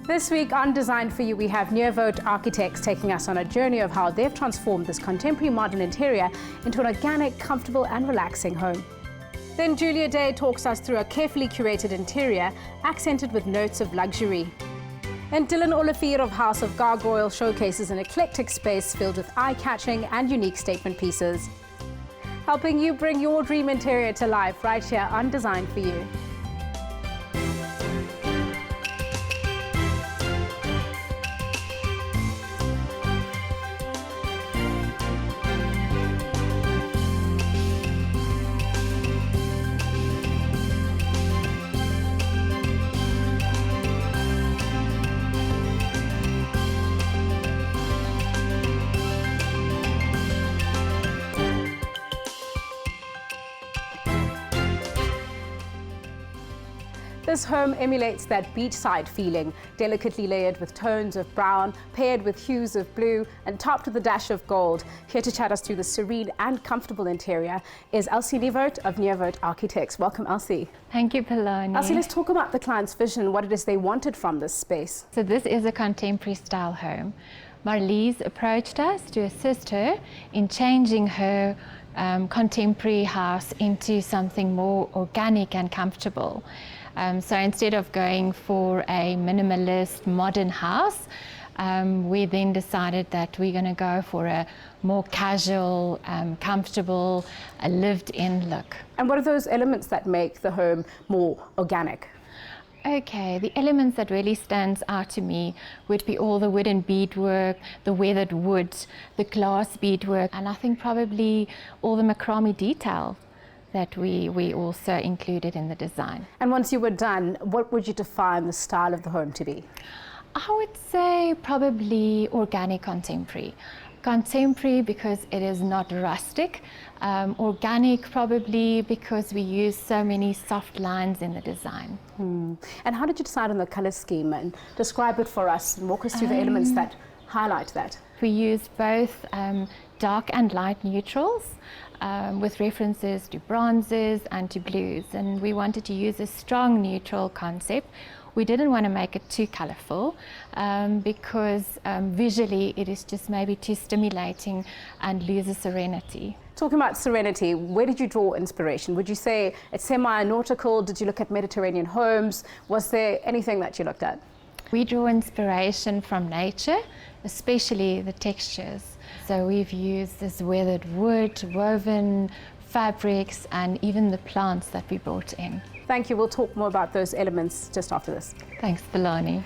This week on Design for You, we have Nieuwoudt architects taking us on a journey of how they've transformed this contemporary modern interior into an organic, comfortable and relaxing home. Then Julia Day talks us through a carefully curated interior, accented with notes of luxury. And Dylan Olivier of House of Gargoyle showcases an eclectic space filled with eye-catching and unique statement pieces. Helping you bring your dream interior to life right here on Design for You. This home emulates that beachside feeling, delicately layered with tones of brown, paired with hues of blue, and topped with a dash of gold. Here to chat us through the serene and comfortable interior is Elsie Nieuwoudt of Nieuwoudt Architects. Welcome, Elsie. Thank you, Pelani. Elsie, let's talk about the client's vision, what it is they wanted from this space. So this is a contemporary style home. Marlies approached us to assist her in changing her contemporary house into something more organic and comfortable. So instead of going for a minimalist modern house, we then decided that we're going to go for a more casual, comfortable, lived-in look. And what are those elements that make the home more organic? Okay, the elements that really stands out to me would be all the wooden beadwork, the weathered wood, the glass beadwork, and I think probably all the macrame detail that we also included in the design. And once you were done, what would you define the style of the home to be? I would say probably organic contemporary. Contemporary because it is not rustic. Organic probably because we use so many soft lines in the design. And how did you decide on the color scheme? And describe it for us and walk us through the elements that highlight that. We used both dark and light neutrals with references to bronzes and to blues, and we wanted to use a strong neutral concept. We didn't want to make it too colorful because visually it is just maybe too stimulating and loses serenity. Talking about serenity, where did you draw inspiration? Would you say it's semi-nautical? Did you look at Mediterranean homes? Was there anything that you looked at? We draw inspiration from nature, especially the textures. So we've used this weathered wood, woven fabrics, and even the plants that we brought in. Thank you. We'll talk more about those elements just after this. Thanks, Belani.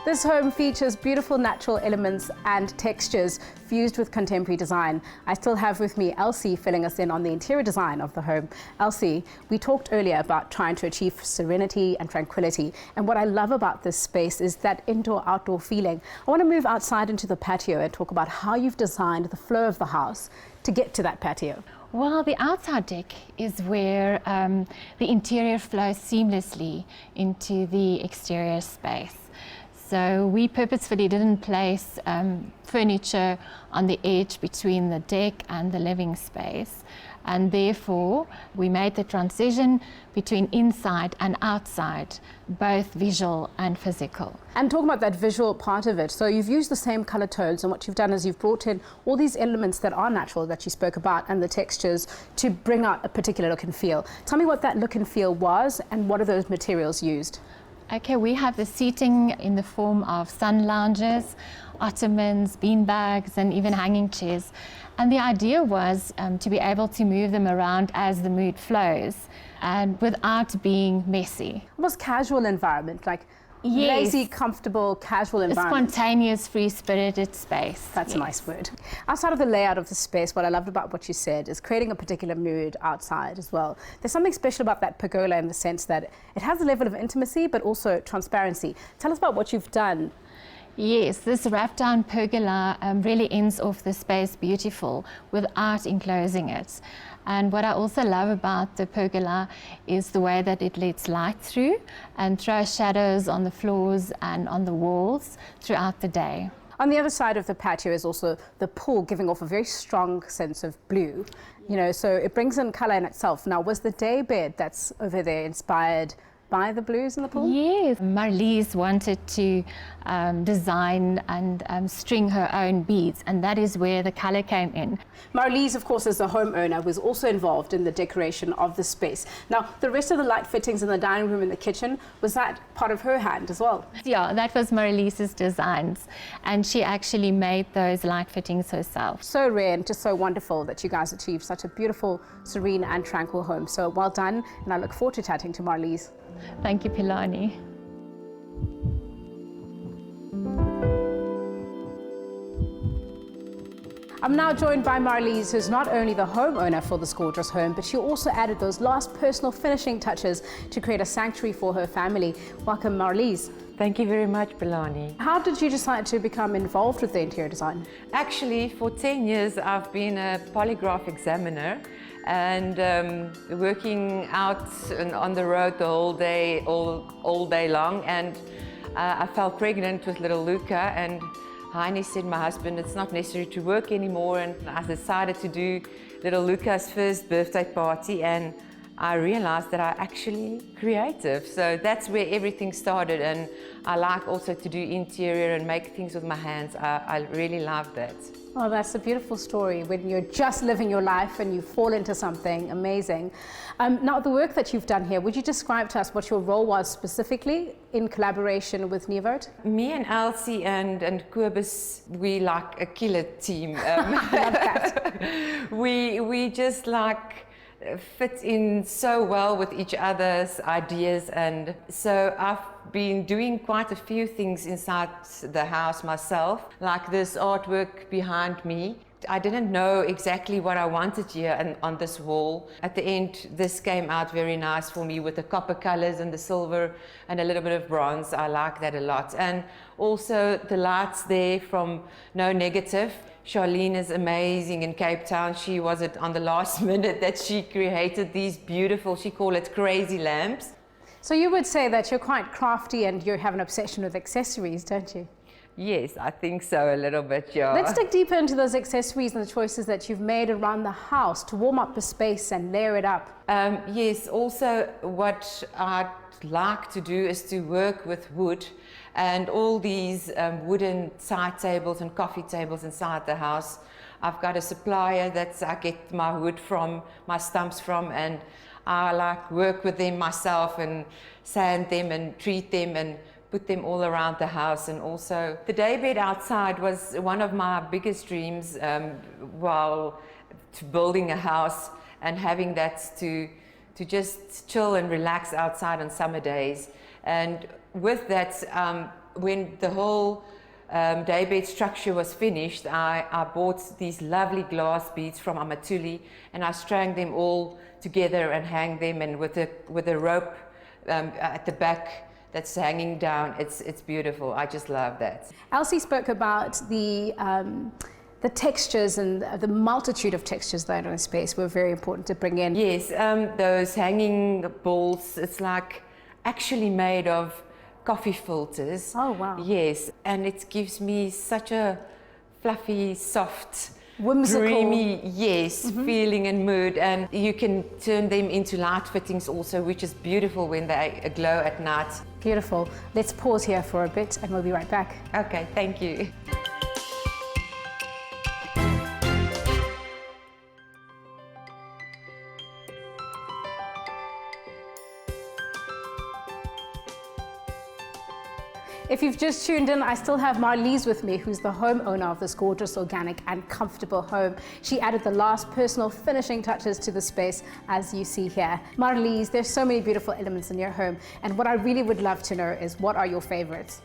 This home features beautiful natural elements and textures fused with contemporary design. I still have with me Elsie filling us in on the interior design of the home. Elsie, we talked earlier about trying to achieve serenity and tranquility. And what I love about this space is that indoor-outdoor feeling. I want to move outside into the patio and talk about how you've designed the flow of the house to get to that patio. Well, the outside deck is where the interior flows seamlessly into the exterior space. So we purposefully didn't place furniture on the edge between the deck and the living space, and therefore we made the transition between inside and outside, both visual and physical. And talking about that visual part of it, so you've used the same color tones, and what you've done is you've brought in all these elements that are natural that you spoke about and the textures to bring out a particular look and feel. Tell me what that look and feel was and what are those materials used? Okay, we have the seating in the form of sun lounges, ottomans, bean bags, and even hanging chairs. And the idea was to be able to move them around as the mood flows and without being messy. Almost casual environment, like Yes. lazy, comfortable, casual A environment. spontaneous, free-spirited space. That's a nice word. Outside of the layout of the space, what I loved about what you said is creating a particular mood outside as well. There's something special about that pergola in the sense that it has a level of intimacy but also transparency. Tell us about what you've done. Yes, this wrap-down pergola really ends off the space beautiful without enclosing it. And what I also love about the pergola is the way that it lets light through and throws shadows on the floors and on the walls throughout the day. On the other side of the patio is also the pool, giving off a very strong sense of blue, you know, so it brings in color in itself. Now, was the day bed that's over there inspired by the blues in the pool? Yes, Marlies wanted to design and string her own beads, and that is where the color came in. Marlies, of course, as the homeowner, was also involved in the decoration of the space. Now, the rest of the light fittings in the dining room and the kitchen, was that part of her hand as well? Yeah, that was Marlies's designs, and she actually made those light fittings herself. So rare and just so wonderful that you guys achieved such a beautiful, serene and tranquil home. So well done, and I look forward to chatting to Marlies. Thank you, Pilani. I'm now joined by Marlies, who's not only the homeowner for this gorgeous home, but she also added those last personal finishing touches to create a sanctuary for her family. Welcome, Marlies. Thank you very much, Pilani. How did you decide to become involved with the interior design? Actually, for 10 years, I've been a polygraph examiner and working out and on the road the whole day, all day long. And I fell pregnant with little Luca, and Heine said, my husband, it's not necessary to work anymore. And I decided to do little Luca's first birthday party, and I realized that I'm actually creative. So that's where everything started, and I like also to do interior and make things with my hands. I really love that. Oh, that's a beautiful story when you're just living your life and you fall into something amazing. Now, the work that you've done here, would you describe to us what your role was specifically in collaboration with Nieuwoudt? Me and Elsie and Kobus, we like a killer team. Love that. We just like fit in so well with each other's ideas, and so I've been doing quite a few things inside the house myself, like this artwork behind me. I didn't know exactly what I wanted here and on this wall. At the end, this came out very nice for me with the copper colors and the silver and a little bit of bronze. I like that a lot. And also the lights there from No Negative. Charlene is amazing in Cape Town. She was it on the last minute that she created these beautiful, she called it crazy lamps. So you would say that you're quite crafty and you have an obsession with accessories, don't you? Yes, I think so, a little bit, yeah. Let's dig deeper into those accessories and the choices that you've made around the house to warm up the space and layer it up. Yes, also what I'd like to do is to work with wood, and all these wooden side tables and coffee tables inside the house. I've got a supplier that I get my wood from, my stumps from, and I like work with them myself and sand them and treat them and put them all around the house. And also the daybed outside was one of my biggest dreams while building a house, and having that to just chill and relax outside on summer days. And with that, when the whole daybed structure was finished, I bought these lovely glass beads from Amatuli, and I strung them all together and hang them, and with a rope at the back that's hanging down. It's beautiful. I just love that. Elsie spoke about the textures and the multitude of textures that are in space were very important to bring in. Yes, those hanging balls, it's like actually made of coffee filters. Oh, wow. Yes, and it gives me such a fluffy, soft, whimsical, dreamy, yes, feeling and mood. And you can turn them into light fittings also, which is beautiful when they glow at night. Beautiful. Let's pause here for a bit and we'll be right back. Okay, thank you. If you've just tuned in, I still have Marlies with me, who's the homeowner of this gorgeous, organic and comfortable home. She added the last personal finishing touches to the space, as you see here. Marlies, there's so many beautiful elements in your home, and what I really would love to know is, what are your favorites?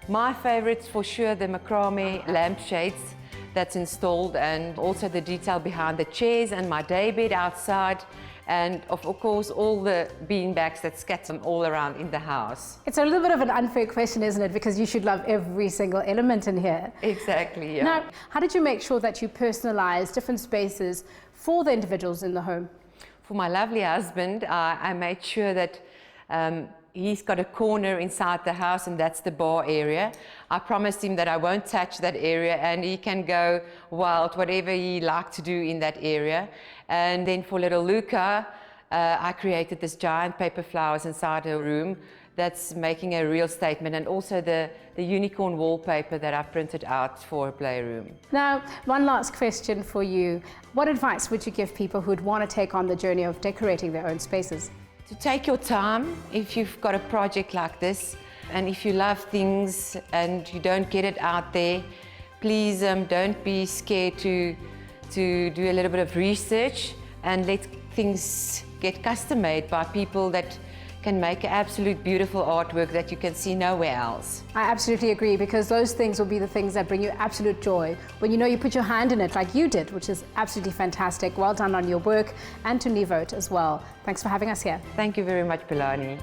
My favorites, for sure, the macrame lampshades that's installed, and also the detail behind the chairs and my daybed outside. And of course, all the beanbags that scatter all around in the house. It's a little bit of an unfair question, isn't it? Because you should love every single element in here. Exactly, yeah. Now, how did you make sure that you personalize different spaces for the individuals in the home? For my lovely husband, I made sure that He's got a corner inside the house, and that's the bar area. I promised him that I won't touch that area, and he can go wild, whatever he likes to do in that area. And then for little Luca, I created this giant paper flowers inside her room that's making a real statement, and also the unicorn wallpaper that I printed out for her playroom. Now, one last question for you. What advice would you give people who'd want to take on the journey of decorating their own spaces? To take your time if you've got a project like this, and if you love things and you don't get it out there, please don't be scared to do a little bit of research and let things get custom made by people that can make an absolute beautiful artwork that you can see nowhere else. I absolutely agree, because those things will be the things that bring you absolute joy when you know you put your hand in it like you did, which is absolutely fantastic. Well done on your work, and to Nieuwoudt as well. Thanks for having us here. Thank you very much, Pilani.